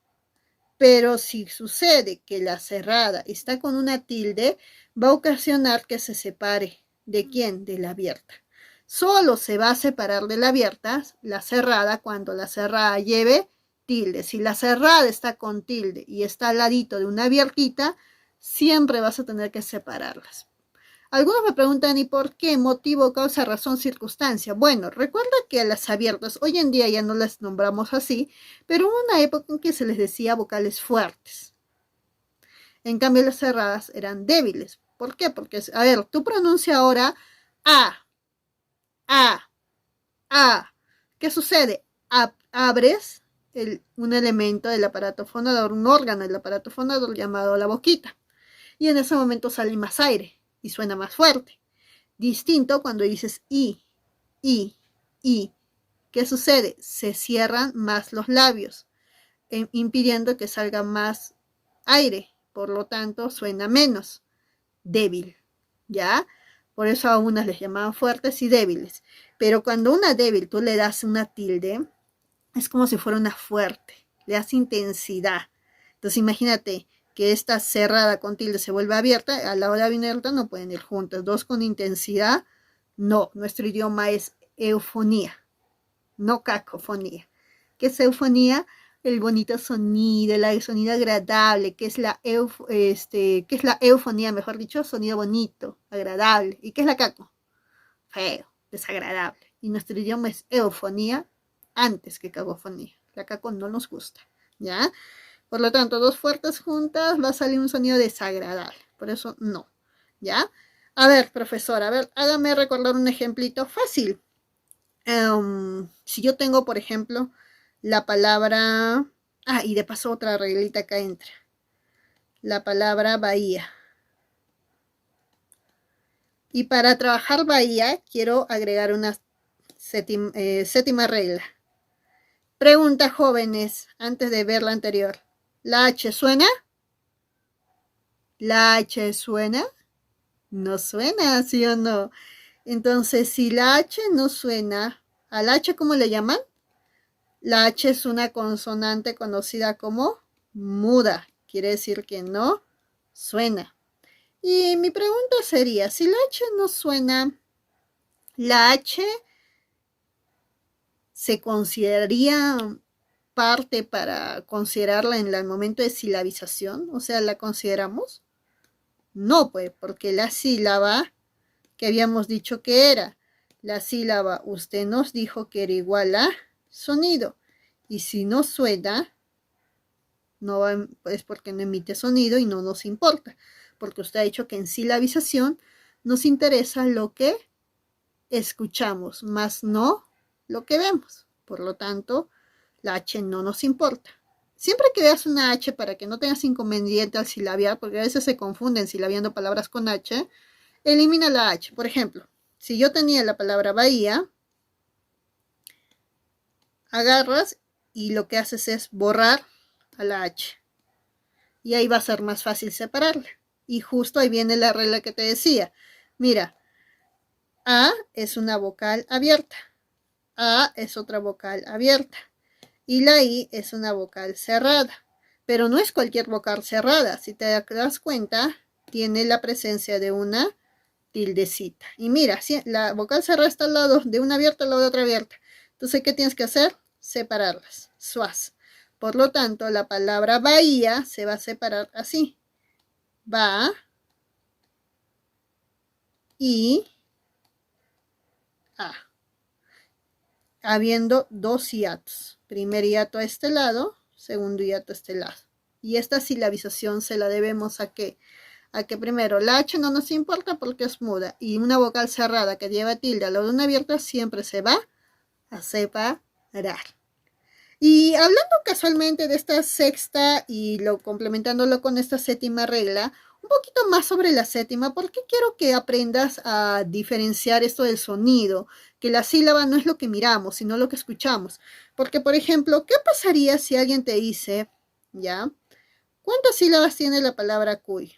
Pero si sucede que la cerrada está con una tilde, va a ocasionar que se separe. ¿De quién? De la abierta. Solo se va a separar de la abierta la cerrada cuando la cerrada lleve tilde. Si la cerrada está con tilde y está al ladito de una abiertita, siempre vas a tener que separarlas. Algunos me preguntan, ¿y por qué? Motivo, causa, razón, circunstancia. Bueno, recuerda que a las abiertas, hoy en día ya no las nombramos así, pero hubo una época en que se les decía vocales fuertes. En cambio, las cerradas eran débiles. ¿Por qué? Porque, a ver, tú pronuncia ahora A, A, A. ¿Qué sucede? Abres un elemento del aparato fonador, un órgano del aparato fonador llamado la boquita. Y en ese momento sale más aire y suena más fuerte. Distinto cuando dices I. ¿Qué sucede? Se cierran más los labios, impidiendo que salga más aire. Por lo tanto, suena menos débil, ¿ya? Por eso a unas les llamaban fuertes y débiles. Pero cuando una débil tú le das una tilde, es como si fuera una fuerte, le das intensidad. Entonces imagínate que esta cerrada con tilde se vuelve abierta, a la hora de abierta no pueden ir juntas. Dos con intensidad, no. Nuestro idioma es eufonía, no cacofonía. ¿Qué es eufonía? El bonito sonido, el sonido agradable, que es que es la eufonía, mejor dicho, sonido bonito, agradable. ¿Y qué es la caco? Feo, desagradable. Y nuestro idioma es eufonía antes que cacofonía. La caco no nos gusta, ¿ya? Por lo tanto, dos fuertes juntas va a salir un sonido desagradable. Por eso no, ¿ya? A ver, profesora, a ver, hágame recordar un ejemplito fácil. Si yo tengo, por ejemplo, la palabra... Ah, y de paso otra reglita acá entra. La palabra bahía. Y para trabajar bahía, quiero agregar una séptima regla. Pregunta, jóvenes, antes de ver la anterior. ¿La H suena? ¿La H suena? No suena, ¿sí o no? Entonces, si la H no suena, ¿al H cómo le llaman? La H es una consonante conocida como muda. Quiere decir que no suena. Y mi pregunta sería, si la H no suena, ¿la H se consideraría parte para considerarla en el momento de silabización? O sea, ¿la consideramos? No, pues, porque la sílaba que habíamos dicho que era, la sílaba usted nos dijo que era igual a sonido. Y si no suena, no va, es porque no emite sonido y no nos importa. Porque usted ha dicho que en silabización nos interesa lo que escuchamos, más no lo que vemos. Por lo tanto, la H no nos importa. Siempre que veas una H, para que no tengas inconveniente al silabiar, porque a veces se confunden silabiando palabras con H, elimina la H. Por ejemplo, si yo tenía la palabra bahía, agarras y lo que haces es borrar a la H. Y ahí va a ser más fácil separarla. Y justo ahí viene la regla que te decía. Mira, A es una vocal abierta. A es otra vocal abierta. Y la I es una vocal cerrada. Pero no es cualquier vocal cerrada. Si te das cuenta, tiene la presencia de una tildecita. Y mira, si la vocal cerrada está al lado de una abierta al lado de otra abierta. Entonces, ¿qué tienes que hacer? Separarlas. Suaz. Por lo tanto, la palabra bahía se va a separar así. Ba y a. Habiendo dos hiatos. Primer hiato a este lado, segundo hiato a este lado. Y esta silabización se la debemos a qué? A que primero la H no nos importa porque es muda. Y una vocal cerrada que lleva tilde al lado de una abierta siempre se va a separar. Y hablando casualmente de esta sexta y complementándolo con esta séptima regla, un poquito más sobre la séptima, porque quiero que aprendas a diferenciar esto del sonido, que la sílaba no es lo que miramos, sino lo que escuchamos. Porque, por ejemplo, ¿qué pasaría si alguien te dice, ya, ¿cuántas sílabas tiene la palabra cuy?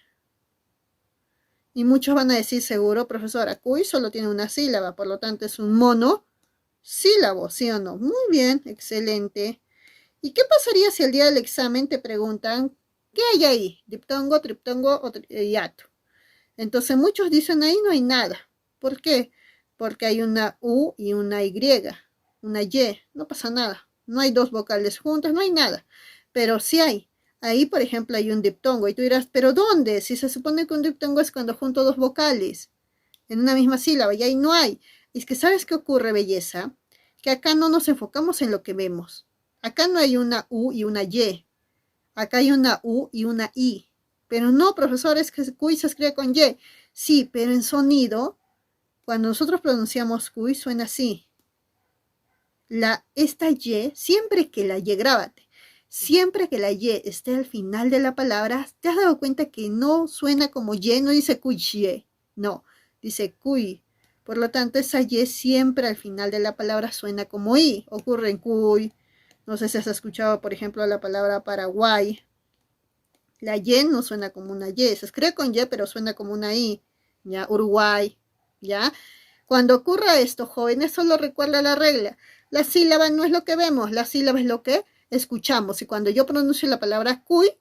Y muchos van a decir, seguro, profesora, cuy solo tiene una sílaba, por lo tanto es un monosílabo, ¿sí o no? Muy bien, excelente. ¿Y qué pasaría si el día del examen te preguntan, ¿qué hay ahí? ¿Diptongo, triptongo o hiato? Entonces muchos dicen, ahí no hay nada. ¿Por qué? Porque hay una U y una Y, una Y, no pasa nada. No hay dos vocales juntas, no hay nada. Pero sí hay. Ahí, por ejemplo, hay un diptongo. Y tú dirás, ¿pero dónde? Si se supone que un diptongo es cuando junto dos vocales en una misma sílaba, y ahí no hay. Y es que, ¿sabes qué ocurre, belleza? Que acá no nos enfocamos en lo que vemos. Acá no hay una U y una Y. Acá hay una U y una I. Pero no, profesor, es que cuy se escribe con Y. Sí, pero en sonido, cuando nosotros pronunciamos cuy, suena así. Esta Y, siempre que la Y, grábate, siempre que la Y esté al final de la palabra, ¿te has dado cuenta que no suena como Y? No dice cuy, no, dice cuy. Por lo tanto, esa Y siempre al final de la palabra suena como I. Ocurre en cuy. No sé si has escuchado, por ejemplo, la palabra Paraguay. La Y no suena como una Y, se escribe con Y, pero suena como una I. ¿Ya? Uruguay, ¿ya? Cuando ocurra esto, jóvenes, solo recuerda la regla. La sílaba no es lo que vemos, la sílaba es lo que escuchamos. Y cuando yo pronuncio la palabra cuy,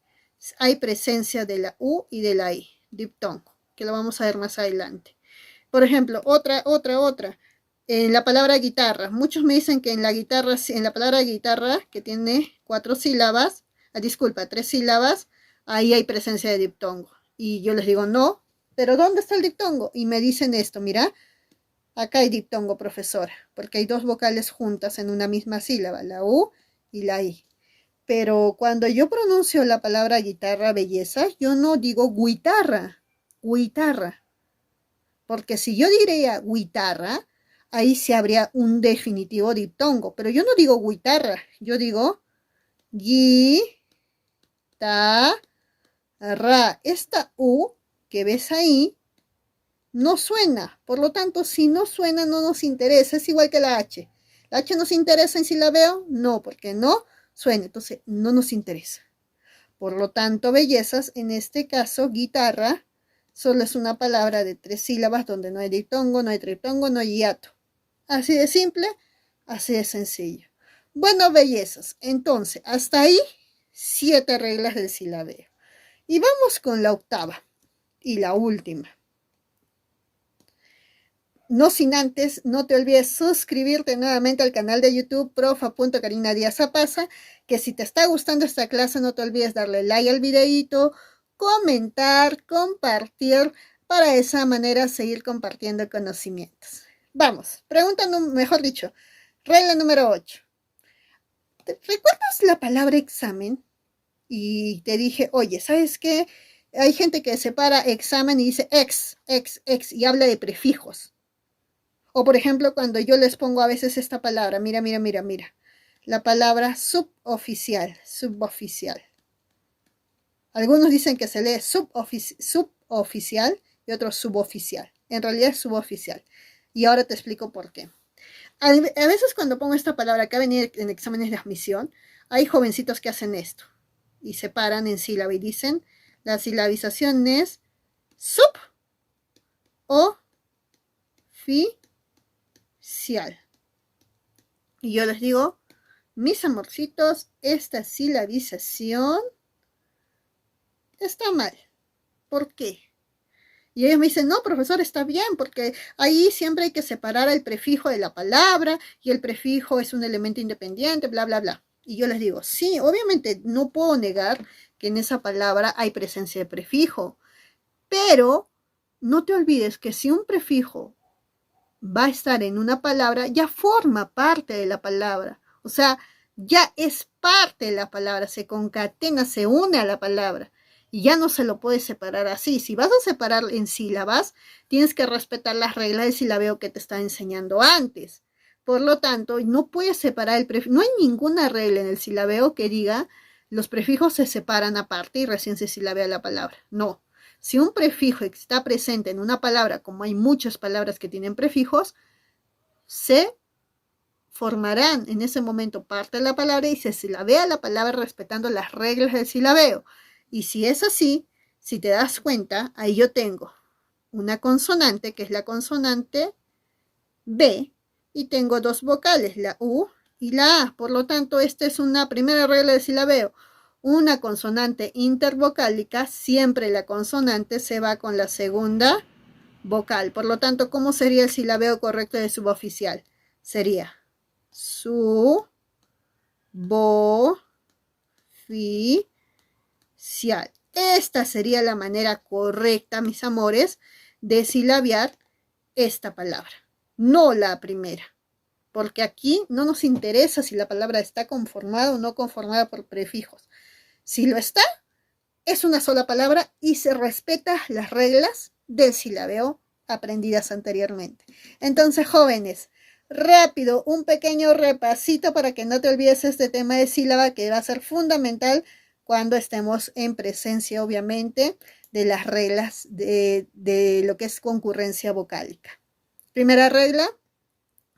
hay presencia de la U y de la I, diptongo, que lo vamos a ver más adelante. Por ejemplo, otra. En la palabra guitarra, muchos me dicen que en la guitarra, en la palabra guitarra, que tiene 4 sílabas, disculpa, 3 sílabas, ahí hay presencia de diptongo. Y yo les digo, no, pero ¿dónde está el diptongo? Y me dicen esto, mira, acá hay diptongo, profesora, porque hay 2 vocales juntas en una misma sílaba, la U y la I. Pero cuando yo pronuncio la palabra guitarra, belleza, yo no digo guitarra, guitarra. Porque si yo diría guitarra, ahí se habría un definitivo diptongo. Pero yo no digo guitarra, yo digo guitarra. Esta U que ves ahí no suena. Por lo tanto, si no suena, no nos interesa. Es igual que la H. ¿La H nos interesa en silabeo? No, porque no suena. Entonces, no nos interesa. Por lo tanto, bellezas, en este caso, guitarra, solo es una palabra de 3 sílabas donde no hay diptongo, no hay triptongo, no hay hiato. Así de simple, así de sencillo. Bueno, bellezas, entonces, hasta ahí, 7 reglas del silabeo. Y vamos con la octava y la última. No sin antes, no te olvides suscribirte nuevamente al canal de YouTube profa.carinadiazapasa, que si te está gustando esta clase no te olvides darle like al videito, comentar, compartir, para de esa manera seguir compartiendo conocimientos. Vamos, pregunta, mejor dicho, regla número 8. ¿Recuerdas la palabra examen? Y te dije, oye, ¿sabes qué? Hay gente que separa examen y dice ex, y habla de prefijos. O por ejemplo, cuando yo les pongo a veces esta palabra, mira. La palabra suboficial. Algunos dicen que se lee suboficial y otros suboficial. En realidad es suboficial. Y ahora te explico por qué. A veces cuando pongo esta palabra que va a venir en exámenes de admisión, hay jovencitos que hacen esto. Y se paran en sílaba y dicen, la silabización es suboficial. Y yo les digo, mis amorcitos, esta silabización está mal. ¿Por qué? Y ellos me dicen, no, profesor, está bien, porque ahí siempre hay que separar el prefijo de la palabra y el prefijo es un elemento independiente, bla, bla, bla. Y yo les digo, sí, obviamente no puedo negar que en esa palabra hay presencia de prefijo, pero no te olvides que si un prefijo va a estar en una palabra, ya forma parte de la palabra. O sea, ya es parte de la palabra, se concatena, se une a la palabra. Y ya no se lo puedes separar así. Si vas a separar en sílabas, tienes que respetar las reglas del silabeo que te estaba enseñando antes. Por lo tanto, no puedes separar el prefijo. No hay ninguna regla en el silabeo que diga los prefijos se separan aparte y recién se silabea la palabra. No. Si un prefijo está presente en una palabra, como hay muchas palabras que tienen prefijos, se formarán en ese momento parte de la palabra y se silabea la palabra respetando las reglas del silabeo. Y si es así, si te das cuenta, ahí yo tengo una consonante, que es la consonante B, y tengo 2 vocales, la U y la A. Por lo tanto, esta es una primera regla del silabeo. Una consonante intervocálica, siempre la consonante se va con la segunda vocal. Por lo tanto, ¿cómo sería el silabeo correcto de suboficial? Sería suboficial. Esta sería la manera correcta, mis amores, de silabiar esta palabra. No la primera. Porque aquí no nos interesa si la palabra está conformada o no conformada por prefijos. Si lo está, es una sola palabra y se respeta las reglas del silabeo aprendidas anteriormente. Entonces, jóvenes, rápido, un pequeño repasito para que no te olvides este tema de sílaba que va a ser fundamental cuando estemos en presencia, obviamente, de las reglas de lo que es concurrencia vocálica. Primera regla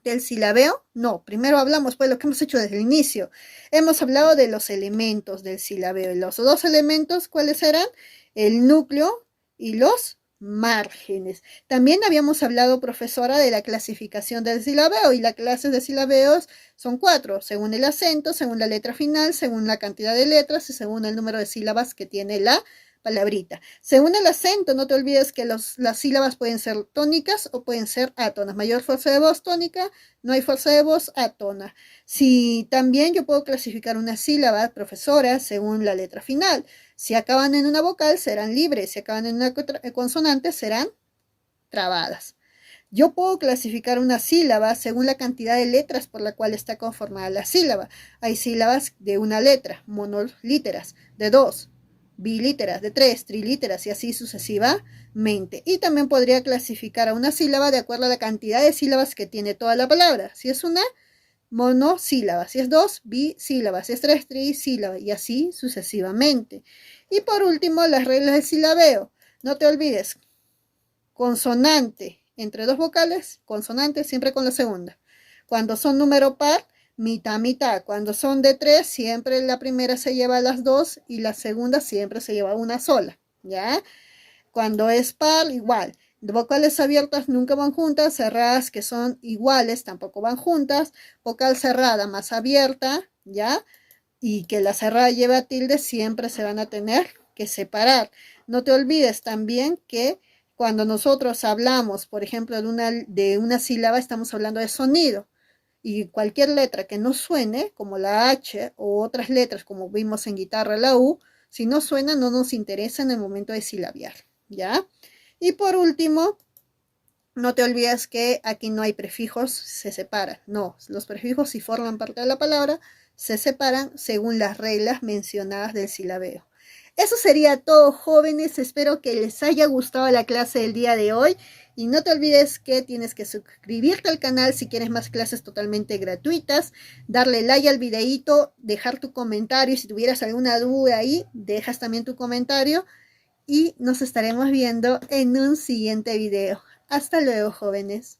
del silabeo. No, primero hablamos pues lo que hemos hecho desde el inicio. Hemos hablado de los elementos del silabeo. Y los 2 elementos, ¿cuáles eran? El núcleo y los márgenes. También habíamos hablado, profesora, de la clasificación del silabeo. Y las clases de silabeos son 4, según el acento, según la letra final, según la cantidad de letras y según el número de sílabas que tiene la palabrita. Según el acento, no te olvides que las sílabas pueden ser tónicas o pueden ser átonas. Mayor fuerza de voz tónica, no hay fuerza de voz átona. Si también yo puedo clasificar una sílaba, profesora, según la letra final. Si acaban en una vocal, serán libres. Si acaban en una consonante, serán trabadas. Yo puedo clasificar una sílaba según la cantidad de letras por la cual está conformada la sílaba. Hay sílabas de una letra, monolíteras, de dos, bilíteras, de tres, trilíteras y así sucesivamente. Y también podría clasificar a una sílaba de acuerdo a la cantidad de sílabas que tiene toda la palabra. Si es una, monosílaba. Si es dos, bisílabas. Si es tres, trisílaba. Y así sucesivamente. Y por último, las reglas del silabeo. No te olvides, consonante entre dos vocales, consonante siempre con la segunda. Cuando son número par, mitad, mitad. Cuando son de tres, siempre la primera se lleva a las dos y la segunda siempre se lleva una sola, ¿ya? Cuando es par, igual. Vocales abiertas nunca van juntas, cerradas que son iguales tampoco van juntas. Vocal cerrada más abierta, ¿ya? Y que la cerrada lleva tilde siempre se van a tener que separar. No te olvides también que cuando nosotros hablamos, por ejemplo, de una sílaba, estamos hablando de sonido. Y cualquier letra que no suene, como la H o otras letras, como vimos en guitarra la U, si no suena, no nos interesa en el momento de silabiar, ¿ya? Y por último, no te olvides que aquí no hay prefijos, se separan. No, los prefijos si forman parte de la palabra, se separan según las reglas mencionadas del silabeo. Eso sería todo, jóvenes. Espero que les haya gustado la clase del día de hoy. Y no te olvides que tienes que suscribirte al canal si quieres más clases totalmente gratuitas. Darle like al videito, dejar tu comentario. Si tuvieras alguna duda ahí, dejas también tu comentario. Y nos estaremos viendo en un siguiente video. Hasta luego, jóvenes.